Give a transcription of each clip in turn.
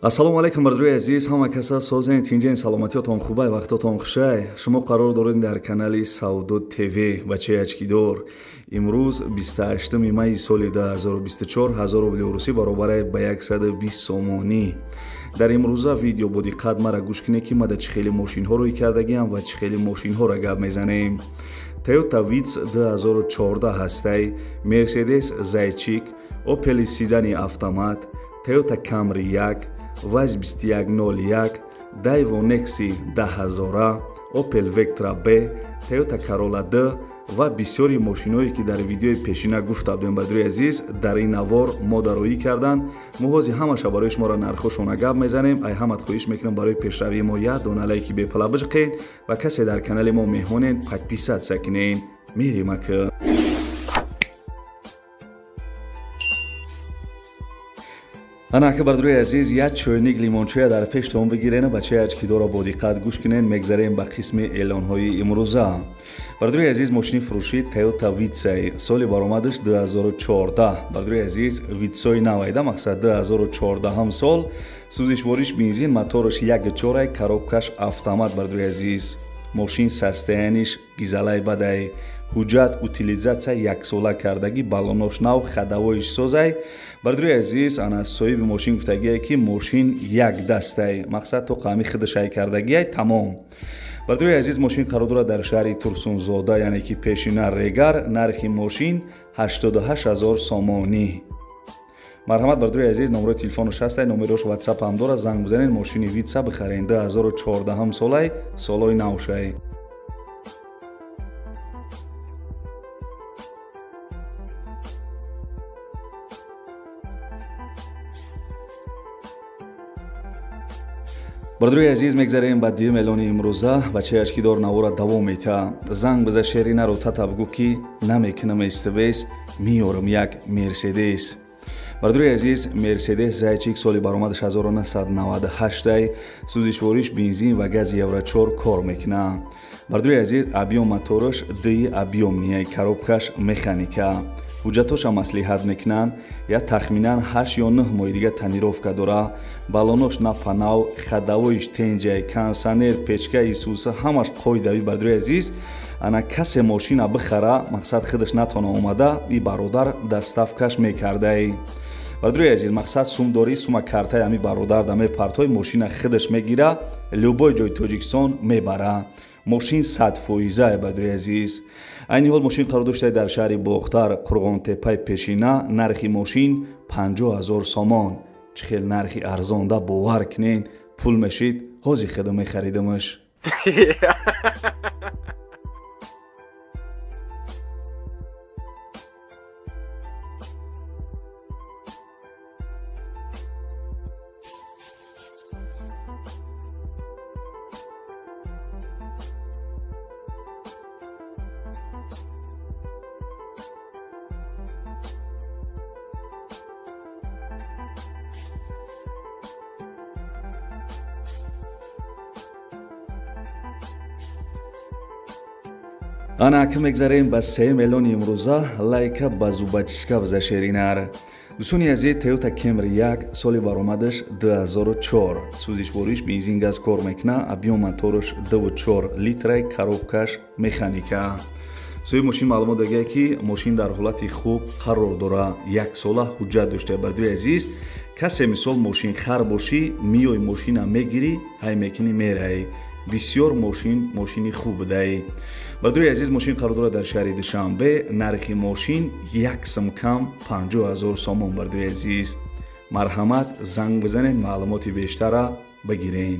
ассалому алайкум бардруи азиз, ҳама каса созен тинҷаин саломатиётон хубай, вақтотон хушай. Шумо қарор доред дар канали Савдо ТВ бачаи ачкидор. Имрӯз 28 майи соли 2024 1000 рубли русӣ баробар ба 120 сомонӣ. дар имрӯза видео бо диққат мара гӯш кине ки ма да чӣ хеле мошинҳо рӯй кардагиам ва чӣ хеле мошинҳоро гап мезанем. Toyota Vitz 2014 ҳастай, Mercedes Zaychik, Opel Sidani автомат, Toyota Camry 1, Vaz 2101, Daewoo Nexi 10000, Opel Vectra B, Toyota Corolla D ва бисёри мошинҳое ки дар видеои пешина гуфта будем бадруи азиз дар ин навор мо дароӣ кардан. муҳози ҳамаша барои шуморо нархошона гап мезанем. ай ҳамат хоҳиш мекунам барои пешравии мо як дона лайки бепала бижиқен ва касе дар канали мо меҳмонен подписатсия кунен. мерим ака. ана ака бардруи азиз як чойник лимончоя дар пештон бигирен бачаи ачкидора бо диққат гӯш кунен. мегзарем ба қисми эълонҳои имрӯза. бардруи азиз мошини фурӯшӣ Toyota Vitz соли баромадаш 2014. бардруи азиз Vitz-ои навайда мақсад 2014 сол, сӯзишвориш бензин, мотораш 1.4, коробкаш автомат. бардруи азиз мошин состояниш гизалай бадай, ҳуҷҷат утилизатсия яксола кардагӣ, баллонош нав, хадавоиш созай. бардруи азиз ана соҳиби мошин гуфтагие ки мошин як дастай, мақсад то қами хидашай кардагиай тамом. бардруи азиз мошин қарор дорад дар шаҳри Турсунзода, яъне ки пешина Регар. нархи мошин 88000 сомонӣ. марҳамат бардруи азиз, номерои телефонаш ҳастай, номерош WhatsApp ҳам дорад, занг бизанед, мошини Vitz бихарен. 2014 солай, солои навшай. бардруи азиз мегзарем ба дим эълони имрӯза. бачаи ачкидор навора давом мета. занг биза шеринаро тата бигӯ ки намекунам истибес, меёрам як Mercedes. бардруи азиз Mercedes Zaychik соли баромадаш 1998, сӯзишвориш бензин ва гази евро 4 кор мекуна. бардруи азиз объём мотораш ди объёмния, коробкаш механика. ҳуҷҷатоша маслиҳат мекунанд. я тахминан 8 ё 9 моҳи дига танировка дора. баллонош напанав, хадавоиш тенҷай, кондисионер, печка исуса ҳамаш қоидавӣ. бардруи азиз ана касе мошина бихара, мақсад хидаш натона омада, и бародар доставкаш мекардай. бардруи азиз мақсад сум дори, сума картаи ами бародар да мепартои мошина хидаш мегира, любой ҷои Тоҷикистон мебара. мошин 100%. бардруи азиз айни ҳол мошин қарор доштаи дар шаҳри Бохтар, Қурғонтепаи пешина. нархи мошин 50000 сомон. чӣ хел нархи арзон да, бовар кунен. пул мешид ҳозир хеда мехаридамаш. ана ака мегзарем ба сеюм эълони имрӯза. лайка ба зубачиска биза шеринар. дӯстони азиз, Toyota Camry 1 соли баромадаш 2004, сӯзишвориш бензин газ кор мекуна, объём мотораш 2.4 литрай, коробкаш механика. соҳиби мошин маълумот дагия ки мошин дар ҳолати хуб қарор дора, як сола ҳуҷҷат дошта. бардруи азиз касе мисол мошин хар бошӣ, миёи мошина мегирӣ, ҳай мекунӣ мерай. бисёр мошини хуб дай. бардруи азиз мошин қарор дорад дар шаҳри Душанбе. нархи мошин як сум кам 50000 сомон. бардруи азиз марҳамат, занг бизанед, маълумоти бештара бигирен.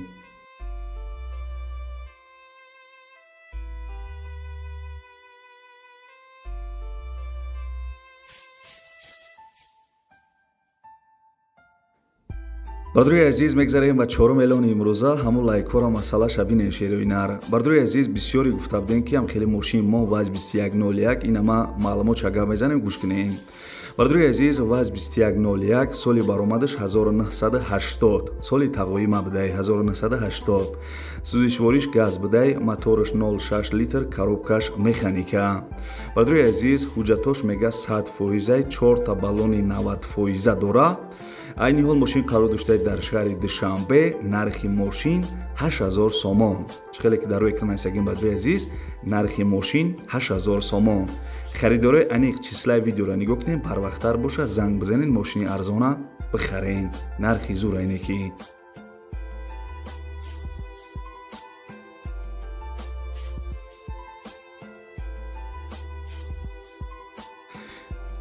бардруи азиз мегзарем ба чорум эълони имрӯза. ҳамун лайкҳоро масъалаша бинен шерӯинар. бардруи азиз бисёре гуфта будем ки ам хеле мошин мо Vaz 2101, ин ама маълумотша гап мезанем, гӯш кунем. бардруи азиз Vaz 2101 соли баромадаш 1980, соли тағоима будай 1980. сӯзишвориш газ будай, мотораш 0.6 литр, коробкаш механика. бардруи азиз ҳуҷҷатош мега 100%, 4 та баллони 90% дора. айни ҳол мошин қарор доштаед дар шаҳри Душанбе, нархи мошин 8000 сомон. хеле ки дар рӯи экран ҳастагин бадои азиз, нархи мошин 8000 сомон. харидории аниқ числаи видеоро нигоҳ кунем, барвақттар боша, занг бизанед, мошини арзона бихарен. нархи зур айне ки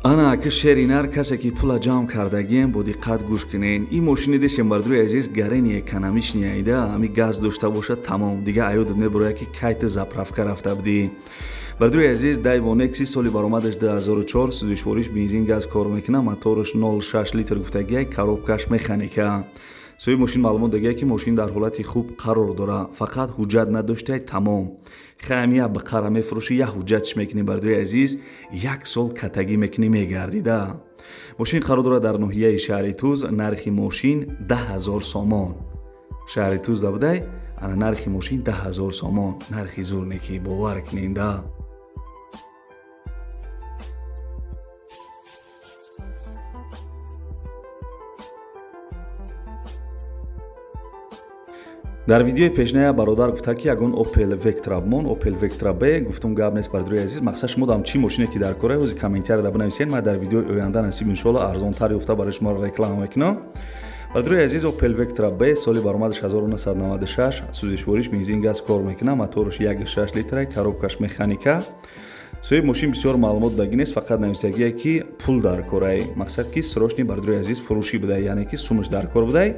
ана ки шери нар касе ки пула ҷамъ кардагием бо диққат гӯш кунен. Ин мошини дешем бардруи азиз гарени экономични айда ами газ дошта бошад тамом. Дига аёдат мебурояд ки кайти заправка рафта будӣ. бардруи азиз Daivonex соли баромадаш 2004 судишвориш бензин газ кор мекунад, мотораш 0.6 литр гуфтагиай, коробкаш механика. соҳиби мошин маълумот дагиай ки мошин дар ҳолати хуб қарор дорад, фақат ҳуҷҷат надоштаи тамом. хамия ба қара мефурӯшӣ, як ҳуҷҷатш мекунӣ бардруи азиз, 1 сол катагӣ мекунӣ мегардида. мошин қарор дорад дар ноҳияи шаҳри Туз, нархи мошин 10000 сомон. шаҳри Туз будай, ана нархи мошин 10000 сомон. нархи зур неки бовар кунинда. дар видеои пешная бародар гуфта ки ягон Opel Vectra бмон, Opel Vectra B гуфтум гап нест бардруи азиз. мақсад шумо дам чӣ мошине ки дар кора ҳози комментарияда бинависед, ман дар видеои оянда насиб иншоалло арзонтар ёфта барои шумо реклама мекунам. бардруи азиз Opel Vectra B соли баромадаш 1996, сӯзишвориш бензин газ кор мекунад, мотораш 1.6 литр, коробкаш механика. соҳиби мошин бисёр маълумот дагӣ нест, фақат нависагие ки пул дар корай. мақсад ки срочни бардруи азиз фурӯшӣ будай, яъне ки сумаш дар кор будай.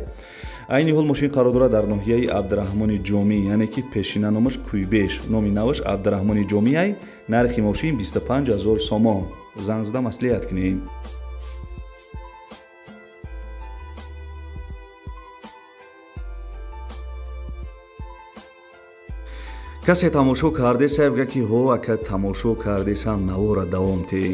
айни ҳол мошин қарор дорад дар ноҳияи Абдураҳмони Ҷомӣ, яъне ки пешина номаш Кӯйбеш, номи наваш Абдураҳмони Ҷомӣ. нархи мошин 25000 сомон. занг зада маслиҳат кунед. касе тамошо кардесай бигӯяд ки ҳо ака тамошо кардесам навора давом те.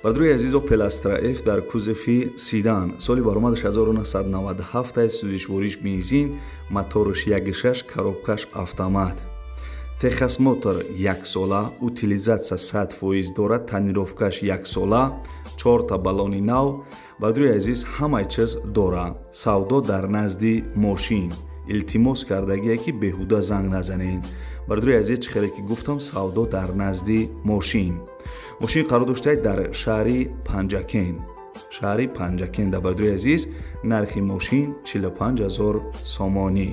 бардруи азиз Opel Astra F дар кузофи седан, соли баромадаш 1997, сӯзишвориш бензин, мотораш 1.6, коробкаш автомат. Texas Motor 1 сола, утилизатсия 100% дорад, тонировкаш 1 сола, 4 та баллони нав. бардруи азиз ҳамаи чиз дорад. савдо дар назди мошин. илтимос кардагие ки беҳуда занг назанед. бардруи азиз чӣ хеле ки гуфтам, савдо дар назди мошин. мошин қарор доштаед дар шаҳри Панҷакен. шаҳри Панҷакен дар бардруи азиз, нархи мошин 45000 сомонӣ.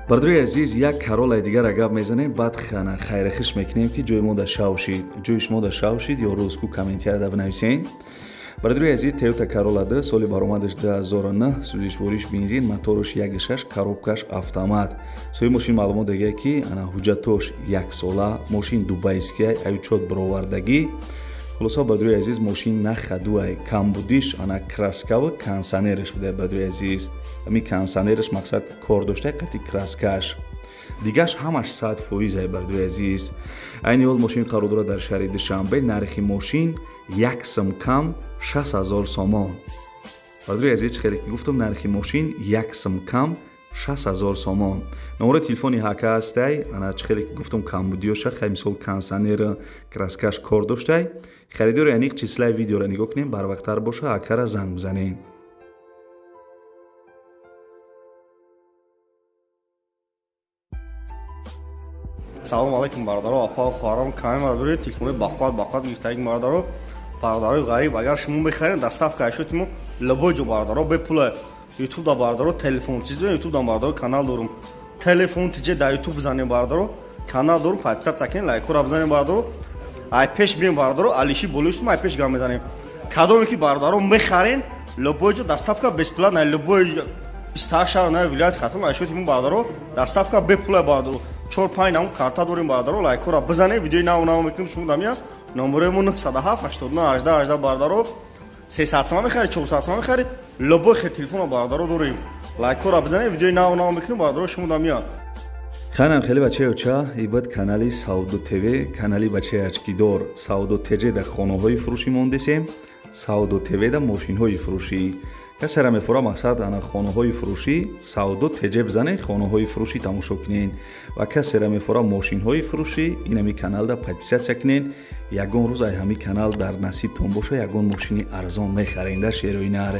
бардруи азиз як каролаи дигара гап мезанем, баъд хана хайрахиш мекунем ки ҷои мо да шав шид. ҷои шумо да шав шид ё рӯзку комментарияда бинависед. бардруи азиз Toyota Corolla D соли баромадаш 2009, сӯзишвориш бензин, мотораш 1.6, коробкаш автомат. соҳиби мошин маълумот дагиай ки ана ҳуҷҷатош 1 сола, мошин дубайския, аючот баровардагӣ. хулосо бардруи азиз мошин нахадуай, камбудиш ана краскава кондисионераш будай бардруи азиз. ами кондисионераш мақсад кор доштай қати краскаш. дигаш ҳамаш 100% ай бардруи азиз. айни ҳол мошин қарор дорад дар шаҳри Душанбе, нархи мошин 1 сом кам 6000 сомон. бардруи азиз чӣ хеле ки гуфтам, нархи мошин 1 сом кам 6000 сомон. номери телефони ҳака ҳастай, ана чӣ хеле ки гуфтам камбудиёша, хай мисол кондисионера краскаш кор доштай. харидори аниқ числаи видеоро нигоҳ кунем, барвақттар боша, ҳакара занг бизанем. салом алейкум бародаро, апа хоҳарам каме мадури телефони бақват гирифтаги бародаро, бародарои ғариб агар шумо бихаред даставка ашотимо лабоҷо бародаро бе пула YouTube да бародаро телефон чизе YouTube да бародаро канал дорум. телефон тиҷе да YouTube бизанем бародаро, канал дорум, подписатсия кунед, лайкора бизанем бародаро. ай пеш бием бародаро, алиши болӯсум ай пеш гам мезанем. кадоме ки бародаро мехарен лабоҷо даставка бесплатна, лабоҷ 28 шаҳр на вилоят хатм ашотимо бародаро, даставка бе пула бародаро. 4-5 нам карта дорим бародаро, лайкора бизане, видеои нав мекунем шумо дамия. номеремон 97 89 18 18 бародаро. 300 сом мехари, 400 сом мехари, лобой хе телефона бародаро дорим. лайкора бизане, видеои нав мекунем бародаро шумо дамия. ханам хеле бачаёча, ибад канали Саудо ТВ, канали бачаячкидор, Саудо ТЖ да хонаҳои фурӯшӣ мондесем, Саудо ТВ да мошинҳои фурӯшӣ. касера мефура мақсад ана хонаҳои фурӯшӣ савдо теҷеб зане хонаҳои фурӯшӣ тамошо кунен ва касера мефура мошинҳои фурӯшӣ инами каналда подписатсия кунен ягон рӯз ай ҳами канал дар насибтон боша ягон мошини арзон мехарен дар шеруинар.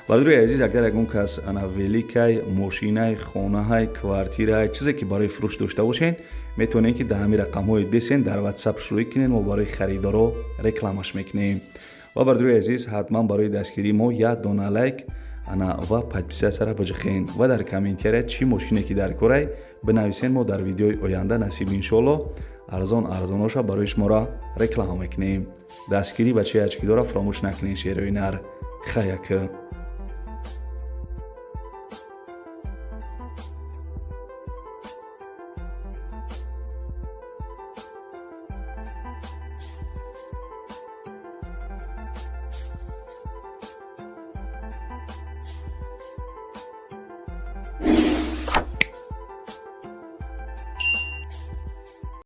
бадруи азиз агар ягон кас ана великай мошинай хонаҳай квартираи чизе ки барои фурӯш дошта бошен метавонен ки дар ҳами рақамҳои десен дар ватсап шурӯъ кунен мо барои харидоро рекламаш мекунем. ва бардруи азиз ҳатман барои дастгирии мо як дона лайк ана ва подписатсияра баҷахен ва дар комментария чӣ мошине ки дар корай бинависен мо дар видеои оянда насиб иншоалло арзоноша барои шуморо реклама мекунем. дастгирӣ ба чияч ки дора фаромӯш накунен шеруинар хаяк.